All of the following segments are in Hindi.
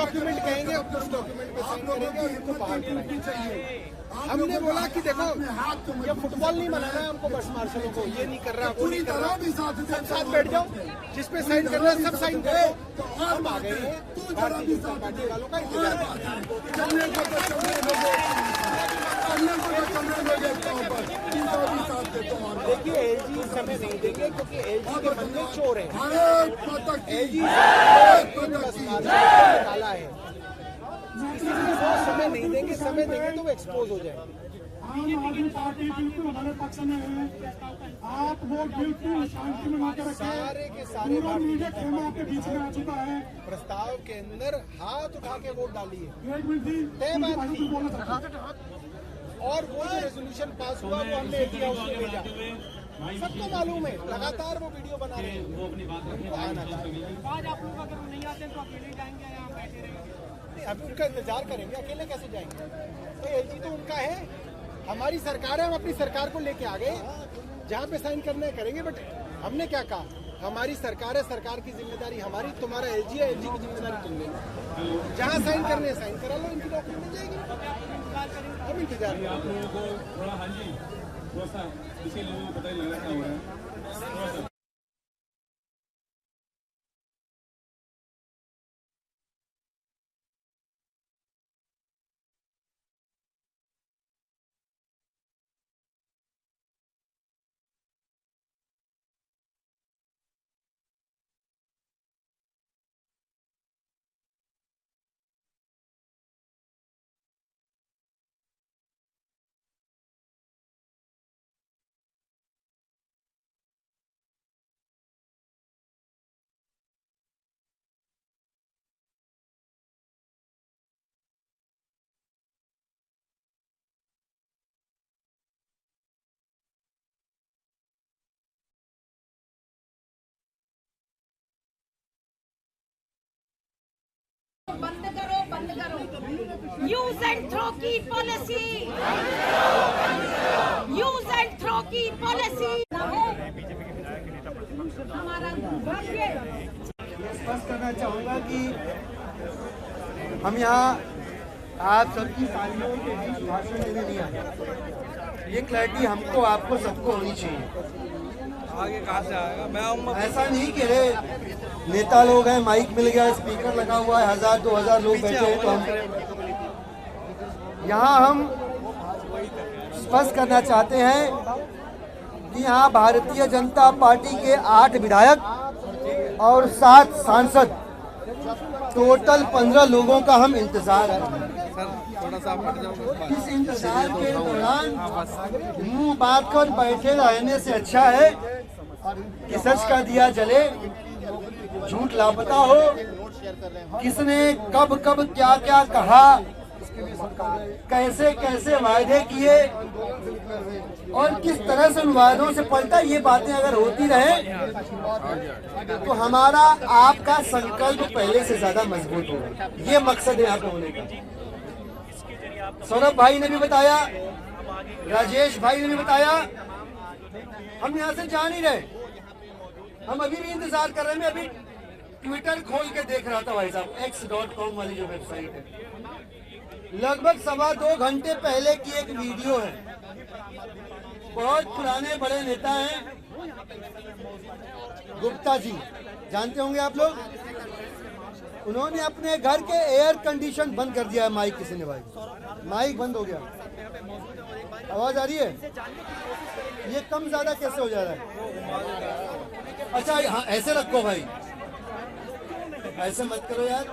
डॉक्यूमेंट कहेंगे उस डॉक्यूमेंट पे साइन करेंगे और इनको बाहर चाहिए। हमने बोला कि देखो ये फुटबॉल नहीं मनाना है हमको बस मार्शलों को, ये नहीं कर रहा वो नहीं कर रहा, सब साथ बैठ जाओ, जिसपे साइन करना है सब साइन करो। हम आ गए हैं भारतीय जनता पार्टी वालों का इंतजार। देखिए एलजी समय नहीं देंगे क्योंकि एलजी के बंदे चोर हैं। एलजी निकाला है, इसलिए वो समय नहीं देंगे, समय देंगे तो वो एक्सपोज हो जाएंगे। आम आदमी पार्टी बिल्कुल हमारे पक्ष में है, आप लोग बिल्कुल शांति में आकर सारे के सारे मीडिया खेमा आपके बीच में आ चुका है। प्रस्ताव के अंदर हाथ उठा के वोट डालिए, एक मिनट जी, तय बात थी। और वो जो रेजोल्यूशन पास हुआ वो हमने एटी हाउस में भेजा, सबको मालूम है, लगातार वो वीडियो बना रहे हैं। वो अपनी बात आना चाहिए। आज आप लोग अगर नहीं आते तो अकेले जाएंगे या बैठे रहेंगे? अभी उनका इंतजार करेंगे, अकेले कैसे जाएंगे? तो एलजी तो उनका है, हमारी सरकार है, हम अपनी सरकार को लेके आ गए, जहाँ पे साइन करने करेंगे। बट हमने क्या कहा, हमारी सरकार है, सरकार की जिम्मेदारी हमारी, तुम्हारा एलजी है, एलजी की जिम्मेदारी तुम लेना, जहाँ साइन करने साइन करा लो, इनकी डॉक्यूमेंट मिल जाएगी। हम इंतजार आप लोगों को थोड़ा, हाँ जी थोड़ा सा इसी लोगों को पता ही लग रहा है। बंद करो, बंद करो। यूज एंड थ्रो की पॉलिसी, यूज एंड थ्रो की पॉलिसी हमारा दुर्भाग्य। स्पष्ट करना चाहूँगा कि हम यहाँ आप सबकी तालियों के बीच भाषण देने नहीं आए। ये क्लैरिटी हमको, आपको, सबको होनी चाहिए। आगे कहाँ से आएगा? मैं आऊँगा। ऐसा नहीं कि रे नेता लोग हैं, माइक मिल गया, स्पीकर लगा हुआ है, 1000-2000 लोग बैठे हैं, तो हम यहाँ हम स्पष्ट करना चाहते हैं कि यहाँ भारतीय जनता पार्टी के 8 विधायक और 7 सांसद, टोटल 15 लोगों का हम इंतजार है। थोड़ा सा इस इंतजार के दौरान मुंह बात कर बैठे रहने से अच्छा है कि सच का दिया जले, झूठ लापता हो, किसने कब कब क्या क्या कहा, कैसे कैसे वायदे किए और किस तरह से उन वायदों से पलटा, ये बातें अगर होती रहे तो हमारा आपका संकल्प पहले से ज्यादा मजबूत होगा। ये मकसद है यहाँ पे होने का। सौरभ भाई ने भी बताया, राजेश भाई ने भी बताया, हम यहाँ से जा नहीं रहे, हम अभी भी इंतजार कर रहे हैं। मैं अभी ट्विटर खोल के देख रहा था भाई साहब, x.com वाली जो वेबसाइट है, लगभग 2.25 घंटे पहले की एक वीडियो है। बहुत पुराने बड़े नेता हैं, गुप्ता जी, जानते होंगे आप लोग। उन्होंने अपने घर के एयर कंडीशन बंद कर दिया है। माइक किसी ने, भाई माइक बंद हो गया, आवाज आ रही है? ये कम ज्यादा कैसे हो जा रहा है? अच्छा हाँ, ऐसे रखो भाई, ऐसे मत करो यार,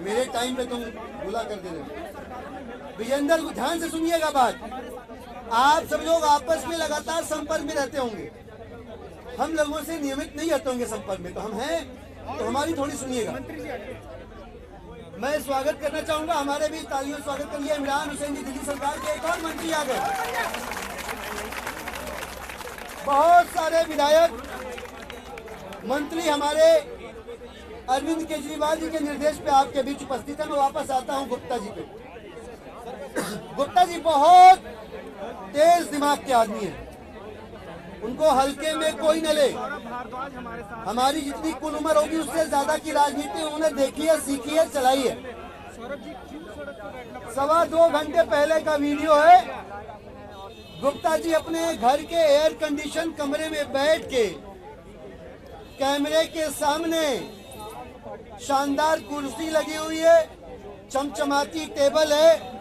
मेरे टाइम पे तुम बुला कर दे रहे। विजेंद्र को ध्यान से सुनिएगा बात, आप सब लोग आपस में लगातार संपर्क में रहते होंगे, हम लोगों से नियमित नहीं रहते होंगे संपर्क में, तो हम हैं, तो हमारी थोड़ी सुनिएगा। मैं स्वागत करना चाहूंगा, हमारे भी तालियों स्वागत करिए इमरान हुसैन जी, दिल्ली सरकार के एक और मंत्री आ गए। बहुत सारे विधायक मंत्री हमारे अरविंद केजरीवाल जी के निर्देश पे आपके बीच उपस्थित है। मैं वापस आता हूं गुप्ता जी पे। गुप्ता जी बहुत तेज दिमाग के आदमी हैं, उनको हल्के में कोई न ले। हमारी जितनी कुल उम्र होगी उससे ज्यादा की राजनीति उन्होंने देखी है, सीखी है, चलाई है। 2.25 घंटे पहले का वीडियो है। गुप्ता जी अपने घर के एयर कंडीशन कमरे में बैठ के कैमरे के सामने, शानदार कुर्सी लगी हुई है, चमचमाती टेबल है,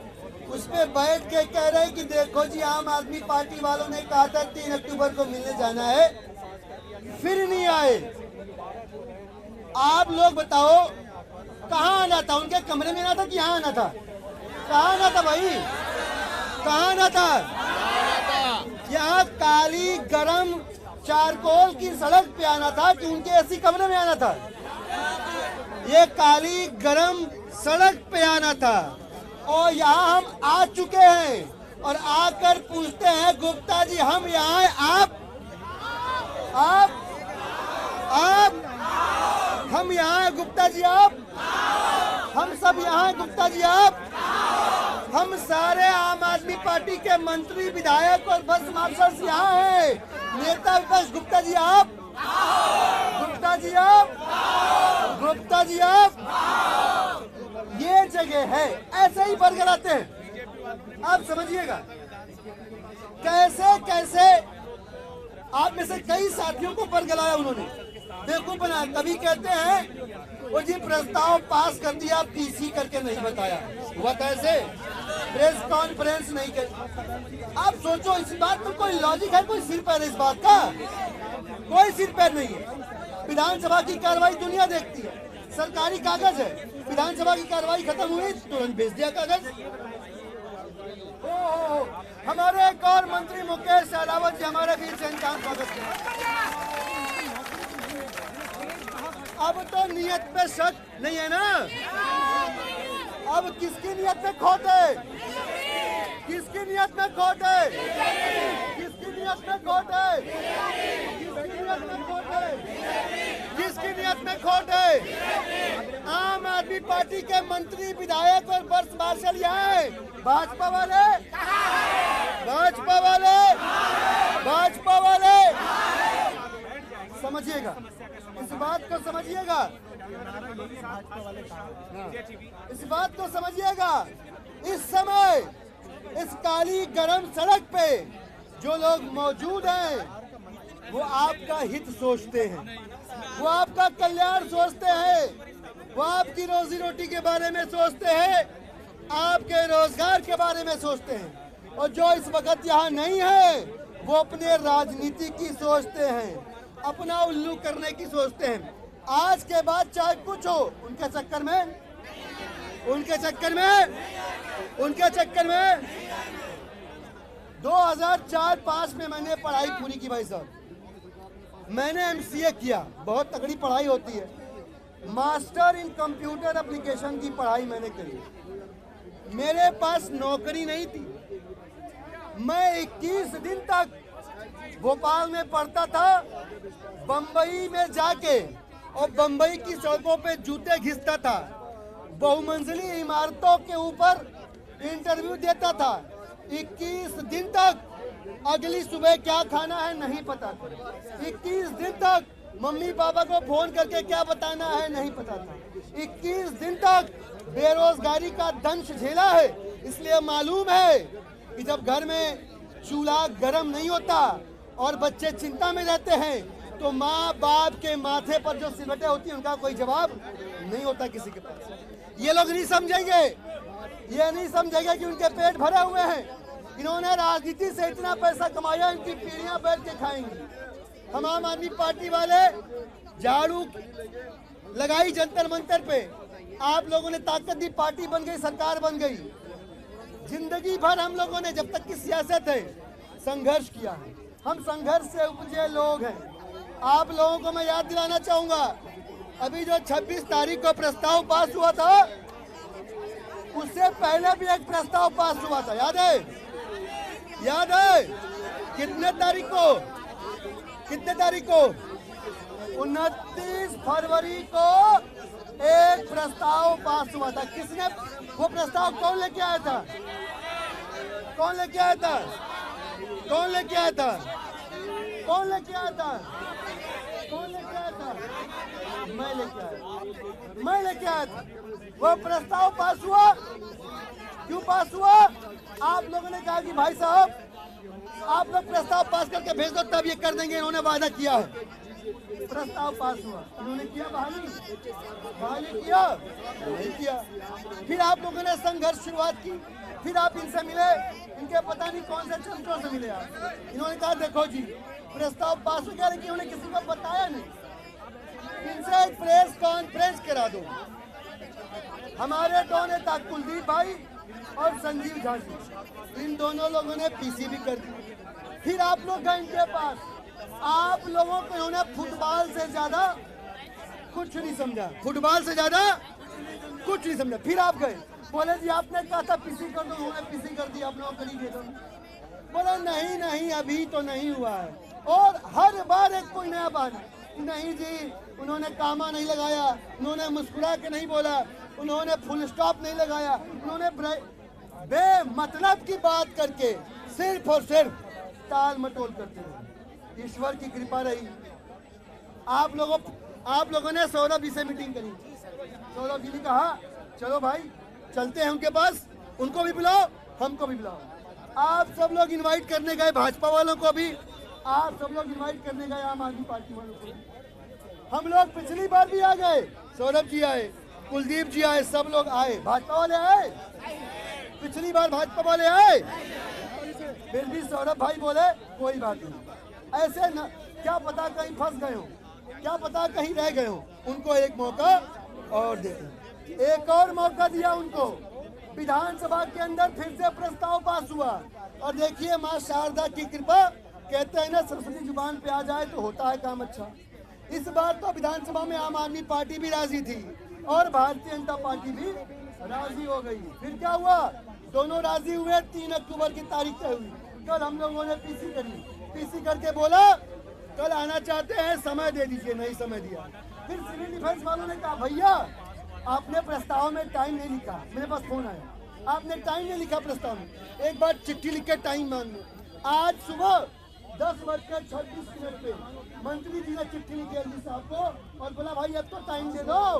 उस पे बैठ के कह रहे हैं कि देखो जी आम आदमी पार्टी वालों ने कहा था 3 अक्टूबर को मिलने जाना है, फिर नहीं आए। आप लोग बताओ कहाँ आना था? उनके कमरे में आना था कि यहाँ आना था? कहाँ आना था भाई? कहाँ आना था? यहाँ काली गरम चारकोल की सड़क पे आना था कि उनके ऐसी कमरे में आना था? ये काली गरम सड़क पे आना था। और यहाँ हम आ चुके हैं और आकर पूछते हैं गुप्ता जी हम यहाँ हैं, आप हम यहाँ हैं गुप्ता जी, आप हम सब यहाँ हैं गुप्ता जी, आप हम सारे आम आदमी पार्टी के मंत्री, विधायक और बस मार्शल्स यहाँ हैं। नेता विपक्ष गुप्ता जी आप, गुप्ता जी आप, गुप्ता जी आप, ये जगह है। ऐसे ही बरगलाते हैं। आप समझिएगा कैसे कैसे आप में से कई साथियों को बरगलाया उन्होंने, बेवकूफ बनाया। कभी कहते हैं वो जी प्रस्ताव पास कर दिया, पीसी करके नहीं बताया, हुआ था ऐसे, प्रेस कॉन्फ्रेंस नहीं कर। आप सोचो इस बात में कोई लॉजिक है? कोई सिर पैर इस बात का? कोई सिर पैर नहीं है। विधानसभा की कार्रवाई दुनिया देखती है, सरकारी कागज है, विधानसभा की कार्रवाई खत्म हुई तुरंत भेज दिया कागज। हमारे एक और मंत्री मुकेश सहलावत जी, हमारे वीर से इनका स्वागत है। अब तो नियत पे शक नहीं है ना? अब किसकी नियत में खोट है? किसकी नियत में खोट है? किसकी नियत में खोट है? किसकी नियत में खोट है? किसकी नियत में खोट है? आम आदमी पार्टी के मंत्री, विधायक और बस मार्शल यहाँ है। भाजपा वाले, भाजपा वाले, भाजपा वाले, समझिएगा इस बात को, समझिएगा इस बात को, समझिएगा। इस समय इस काली गरम सड़क पे जो लोग मौजूद हैं वो आपका हित सोचते हैं, वो आपका कल्याण सोचते हैं, वो आपकी रोजी रोटी के बारे में सोचते हैं, आपके रोजगार के बारे में सोचते हैं। और जो इस वक्त यहाँ नहीं है वो अपने राजनीति की सोचते हैं, अपना उल्लू करने की सोचते हैं। आज के बाद चाहे कुछ हो, उनके चक्कर में 2004-5 में मैंने पढ़ाई पूरी की भाई साहब। मैंने MCA किया, बहुत तगड़ी पढ़ाई होती है। मास्टर इन कंप्यूटर एप्लीकेशन की पढ़ाई मैंने करी। मेरे पास नौकरी नहीं थी। मैं 21 दिन तक भोपाल में पढ़ता था, बम्बई में जाके और बम्बई की सड़कों पे जूते घिसता था, बहुमंजिली इमारतों के ऊपर इंटरव्यू देता था। 21 दिन तक अगली सुबह क्या खाना है नहीं पता था। 21 दिन तक मम्मी पापा को फोन करके क्या बताना है नहीं पता था। 21 दिन तक बेरोजगारी का दंश झेला है। इसलिए मालूम है कि जब घर में चूल्हा गर्म नहीं होता और बच्चे चिंता में रहते हैं तो माँ बाप के माथे पर जो सिलवटें होती हैं उनका कोई जवाब नहीं होता किसी के पास। ये लोग नहीं समझेंगे, ये नहीं समझेंगे कि उनके पेट भरे हुए हैं। इन्होंने राजनीति से इतना पैसा कमाया, इनकी पीढ़ियां बैठ के खाएंगी। हम आम आदमी पार्टी वाले झाड़ू लगाई जंतर मंतर पे, आप लोगों ने ताकत दी, पार्टी बन गई, सरकार बन गई। जिंदगी भर हम लोगों ने, जब तक की सियासत है, संघर्ष किया है। हम संघर्ष से उपजे लोग हैं। आप लोगों को मैं याद दिलाना चाहूंगा, अभी जो 26 तारीख को प्रस्ताव पास हुआ था, उससे पहले भी एक प्रस्ताव पास हुआ था, याद है? याद है? कितने तारीख को? 29 फरवरी को एक प्रस्ताव पास हुआ था। किसने वो प्रस्ताव, कौन लेके आया था? कौन लेके आया था? कौन लेके आया था? कौन लेके आया था? मैं लेके आया, मैं लेके आया था। वो प्रस्ताव पास हुआ। क्यों पास हुआ? आप लोगों ने कहा कि भाई साहब आप लोग प्रस्ताव पास करके भेज दो, तब ये कर देंगे। इन्होंने वादा किया है। प्रस्ताव पास हुआ, इन्होंने किया बहाली किया नहीं किया। फिर आप लोगों ने संघर्ष शुरुआत की। फिर आप इनसे मिले, इनके पता नहीं कौन से चंद्रों से मिले आप। इन्होंने कहा देखो जी प्रस्ताव पास हो गया, लेकिन उन्होंने किसी को बताया नहीं। इनसे एक प्रेस कॉन्फ्रेंस करा दो। हमारे दो नेता कुलदीप भाई और संजीव झा जी, इन दोनों लोगों ने पीसी भी कर दी। फिर आप लोग गए इनके पास। आप लोगों को इन्होंने फुटबॉल से ज्यादा कुछ नहीं समझा, फुटबॉल से ज्यादा कुछ नहीं समझा। फिर आप गए, बोले जी आपने कहा था पीसी कर दो, उन्होंने पीसी कर दिया, आप लोगों को दे दो। बोला नहीं नहीं अभी तो नहीं हुआ है। और हर बार एक कोई नया बात, नहीं जी उन्होंने कामा नहीं लगाया, उन्होंने मुस्कुरा के नहीं बोला, उन्होंने फुल स्टॉप नहीं लगाया, उन्होंने बेमतलब की बात करके सिर्फ और सिर्फ टाल मटोल करते रहे। ईश्वर की कृपा रही। आप लोगों ने सौरभ जी से मीटिंग करी। सौरभ जी ने कहा चलो भाई चलते हैं उनके पास, उनको भी बुलाओ हमको भी बुलाओ। आप सब लोग इनवाइट करने गए, भाजपा वालों को भी आप सब लोग इनवाइट करने गए, आम आदमी पार्टी वालों को भी। हम लोग पिछली बार भी आ गए, सौरभ जी आए, कुलदीप जी आए, सब लोग आए, भाजपा वाले आए। पिछली बार भाजपा वाले आए, फिर भी सौरभ भाई बोले कोई बात नहीं। ऐसे न, क्या पता कहीं फंस गए हो, क्या पता कहीं रह गए हो, उनको एक मौका और देते। एक और मौका दिया उनको। विधानसभा के अंदर फिर से प्रस्ताव पास हुआ। और देखिए माँ शारदा की कृपा, कहते हैं ना सरस्वती जुबान पे आ जाए तो होता है काम अच्छा। इस बार तो विधानसभा में आम आदमी पार्टी भी राजी थी और भारतीय जनता पार्टी भी राजी हो गई। फिर क्या हुआ? दोनों राजी हुए। 3 अक्टूबर की तारीख तय हुई। कल हम लोगों ने पीसी करी, पीसी करके बोला कल आना चाहते हैं, समय दे दीजिए, नहीं समय दिया। फिर सिविल डिफेंस वालों ने कहा भैया आपने प्रस्ताव में टाइम नहीं लिखा। मेरे पास फोन आया, आपने टाइम नहीं लिखा प्रस्ताव में, एक बार चिट्ठी लिख के टाइम मांग लो। आज सुबह 10:26 पे मंत्री जी ने चिट्ठी लिखी एलजी साहब को और बोला भाई अब तो टाइम दे दो।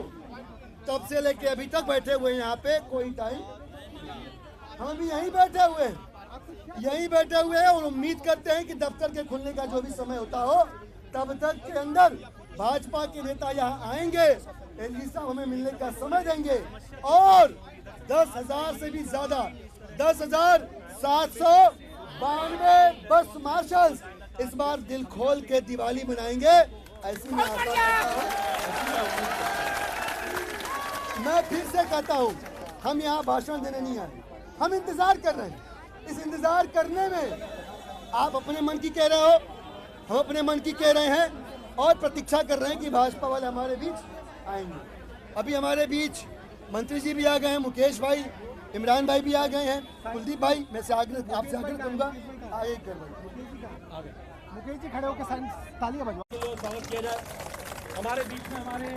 तब से लेके अभी तक बैठे हुए हैं यहाँ पे, कोई टाइम। हम भी यहीं बैठे हुए हैं, यहीं बैठे हुए हैं और उम्मीद करते हैं कि दफ्तर के खुलने का जो भी समय होता हो तब तक के अंदर भाजपा के नेता यहाँ आएंगे, एलजी साहब हमें मिलने का समय देंगे और 10,000 से भी ज्यादा 10,792 बस मार्शल्स इस बार दिल खोल के दिवाली मनाएंगे। ऐसी मैं आशा करता हूँ। मैं फिर से कहता हूँ हम यहाँ भाषण देने नहीं आए, हम इंतजार कर रहे हैं। इस इंतजार करने में आप अपने मन की कह रहे हो, हम अपने मन की कह रहे हैं और प्रतीक्षा कर रहे हैं कि भाजपा वाले हमारे बीच आएंगे। अभी हमारे बीच मंत्री जी भी आ गए हैं, मुकेश भाई, इमरान भाई भी आ गए हैं, कुलदीप भाई। मैं आपसे आग्रह करूंगा आगे कर मुकेश जी खड़े होकर तालियां बजवाओ। स्वागत किया जाए हमारे बीच में। हमारे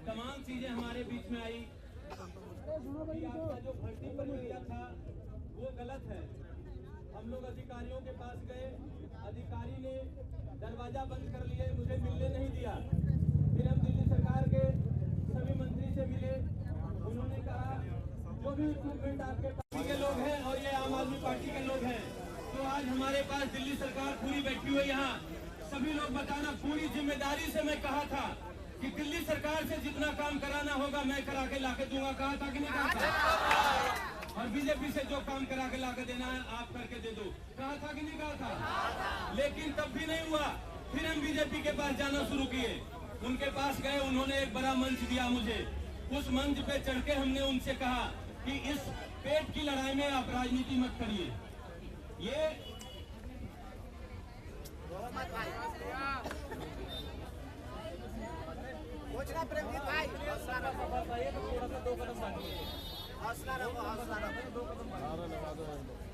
तमाम चीजें हमारे बीच में आई। आपका जो भर्ती प्रक्रिया था वो गलत है। हम लोग अधिकारियों के पास गए, अधिकारी ने दरवाजा बंद कर लिए, मुझे मिलने नहीं दिया। फिर हम दिल्ली सरकार के सभी मंत्री से मिले, उन्होंने कहा जो भी इक्विपमेंट आपके पार्टी के लोग हैं और ये आम आदमी पार्टी के लोग हैं, तो आज हमारे पास दिल्ली सरकार पूरी बैठी हुई। यहाँ सभी लोग बताना, पूरी जिम्मेदारी से मैं कहा था कि दिल्ली सरकार से जितना काम कराना होगा मैं करा के लाके दूंगा। कहा था कि नहीं कहा था? और बीजेपी से जो काम करा के लाके देना है आप करके दे दो। कहा था कि नहीं कहा था? लेकिन तब भी नहीं हुआ। फिर हम बीजेपी के पास जाना शुरू किए, उनके पास गए, उन्होंने एक बड़ा मंच दिया मुझे। उस मंच पे चढ़ के हमने उनसे कहा कि इस पेट की लड़ाई में आप राजनीति मत करिए। ये हौसला रखो, हौसला रखो,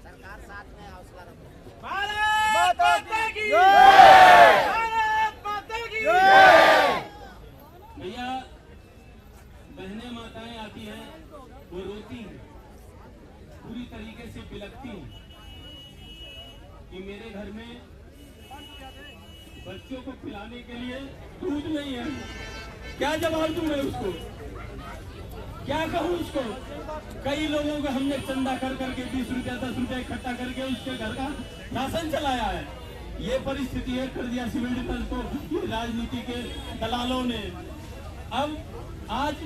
सरकार साथ में, हौसला रखो। भैया बहनें माताएं आती हैं, वो रोती हैं, पूरी तरीके से बिलखती हैं। कि मेरे घर में बच्चों को खिलाने के लिए दूध नहीं है। क्या जवाब दूं मैं उसको, क्या कहूं उसको? कई लोगों को हमने चंदा कर करके 20 रुपया 10 रुपया इकट्ठा करके उसके घर का राशन चलाया है। ये परिस्थिति है कर दिया सिविल डिफेंस को ये राजनीति के दलालों ने। अब आज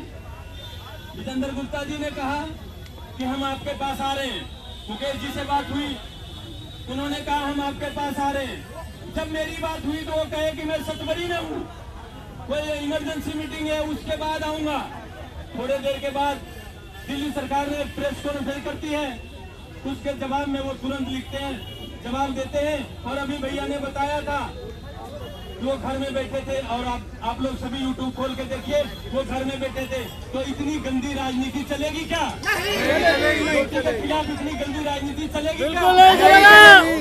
जितेंद्र गुप्ता जी ने कहा कि हम आपके पास आ रहे हैं। मुकेश जी से बात हुई, उन्होंने कहा हम आपके पास आ रहे हैं। जब मेरी बात हुई तो वो कहे कि मैं सतवरी में हूँ, कोई इमरजेंसी मीटिंग है उसके बाद आऊंगा। थोड़ी देर के बाद दिल्ली सरकार ने प्रेस कॉन्फ्रेंस करती है, उसके जवाब में वो तुरंत लिखते हैं, जवाब देते हैं। और अभी भैया ने बताया था वो घर में बैठे थे, और आप लोग सभी यूट्यूब खोल के देखिए, वो घर में बैठे थे। तो इतनी गंदी राजनीति चलेगी क्या? के खिलाफ इतनी गंदी राजनीति चलेगी क्या?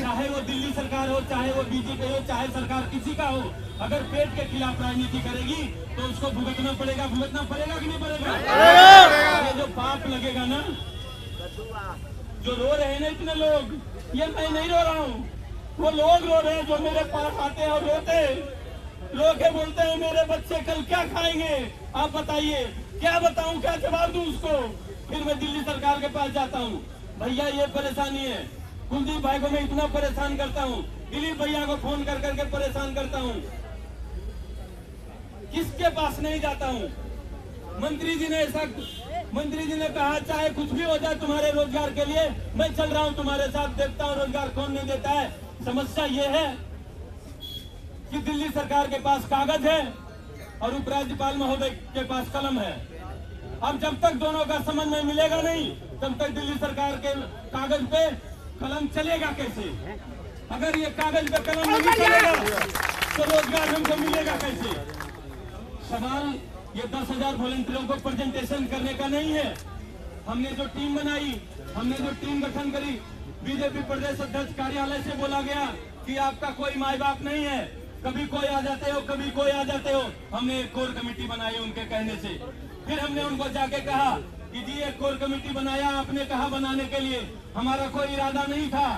चाहे वो दिल्ली सरकार हो, चाहे वो बीजेपी हो, चाहे सरकार किसी का हो, अगर पेट के खिलाफ राजनीति करेगी तो उसको भुगतना पड़ेगा कि नहीं पड़ेगा? ये जो पाप लगेगा ना, जो रो रहे हैं ना इतने लोग, ये मैं नहीं रो रहा हूँ, वो लोग रो रहे हैं जो मेरे पास आते हैं और रोते रो के बोलते हैं मेरे बच्चे कल क्या खाएंगे, आप बताइए। क्या बताऊं, क्या जवाब दूं उसको? फिर मैं दिल्ली सरकार के पास जाता हूं, भैया ये परेशानी है। कुलदीप भाई को मैं इतना परेशान करता हूं, दिलीप भैया को फोन कर करके परेशान करता हूं, किसके पास नहीं जाता हूं? मंत्री जी ने कहा चाहे कुछ भी हो जाए तुम्हारे रोजगार के लिए मैं चल रहा हूं तुम्हारे साथ, देखता हूं रोजगार कौन नहीं देता है। समस्या ये है कि दिल्ली सरकार के पास कागज है और उपराज्यपाल महोदय के पास कलम है। अब जब तक दोनों का समन्वय मिलेगा नहीं, तब तक दिल्ली सरकार के कागज पे कलम चलेगा कैसे? अगर ये कागज पे कलम नहीं चलेगा तो रोजगार हमको मिलेगा कैसे? सवाल ये 10,000 वॉलंटियरों को प्रेजेंटेशन करने का नहीं है। हमने जो टीम बनाई, हमने जो टीम गठन करी, बीजेपी प्रदेश अध्यक्ष कार्यालय से बोला गया कि आपका कोई माई बाप नहीं है, कभी कोई आ जाते हो कभी कोई आ जाते हो। हमने एक कोर कमेटी बनाई उनके कहने से। फिर हमने उनको जाके कहा कि जी एक कोर कमेटी बनाया, आपने कहा बनाने के लिए, हमारा कोई इरादा नहीं था,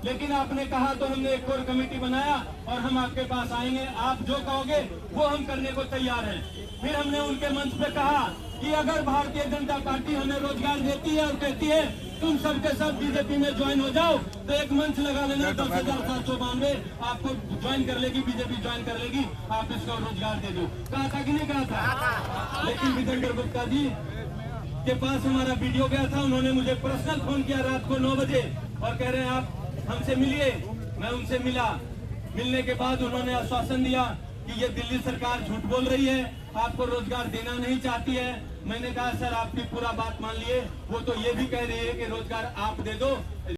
लेकिन आपने कहा तो हमने एक कोर कमेटी बनाया और हम आपके पास आएंगे, आप जो कहोगे वो हम करने को तैयार हैं। फिर हमने उनके मंच पे कहा कि अगर भारतीय जनता पार्टी हमें रोजगार देती है और कहती है तुम सबके सब बीजेपी में ज्वाइन हो जाओ, तो एक मंच लगा लेना, 10,792 आपको ज्वाइन कर लेगी, बीजेपी ज्वाइन कर लेगी, आप इसको रोजगार दे दो। कहा था कि नहीं कहा था? लेकिन जितेंद्र गुप्ता जी के पास हमारा वीडियो गया था, उन्होंने मुझे पर्सनल फोन किया रात को 9 बजे और कह रहे हैं आप हमसे मिलिए। मैं उनसे मिला, मिलने के बाद उन्होंने आश्वासन दिया कि ये दिल्ली सरकार झूठ बोल रही है, आपको रोजगार देना नहीं चाहती है। मैंने कहा सर आपकी पूरा बात मान लिए, वो तो ये भी कह रही है कि रोजगार आप दे दो।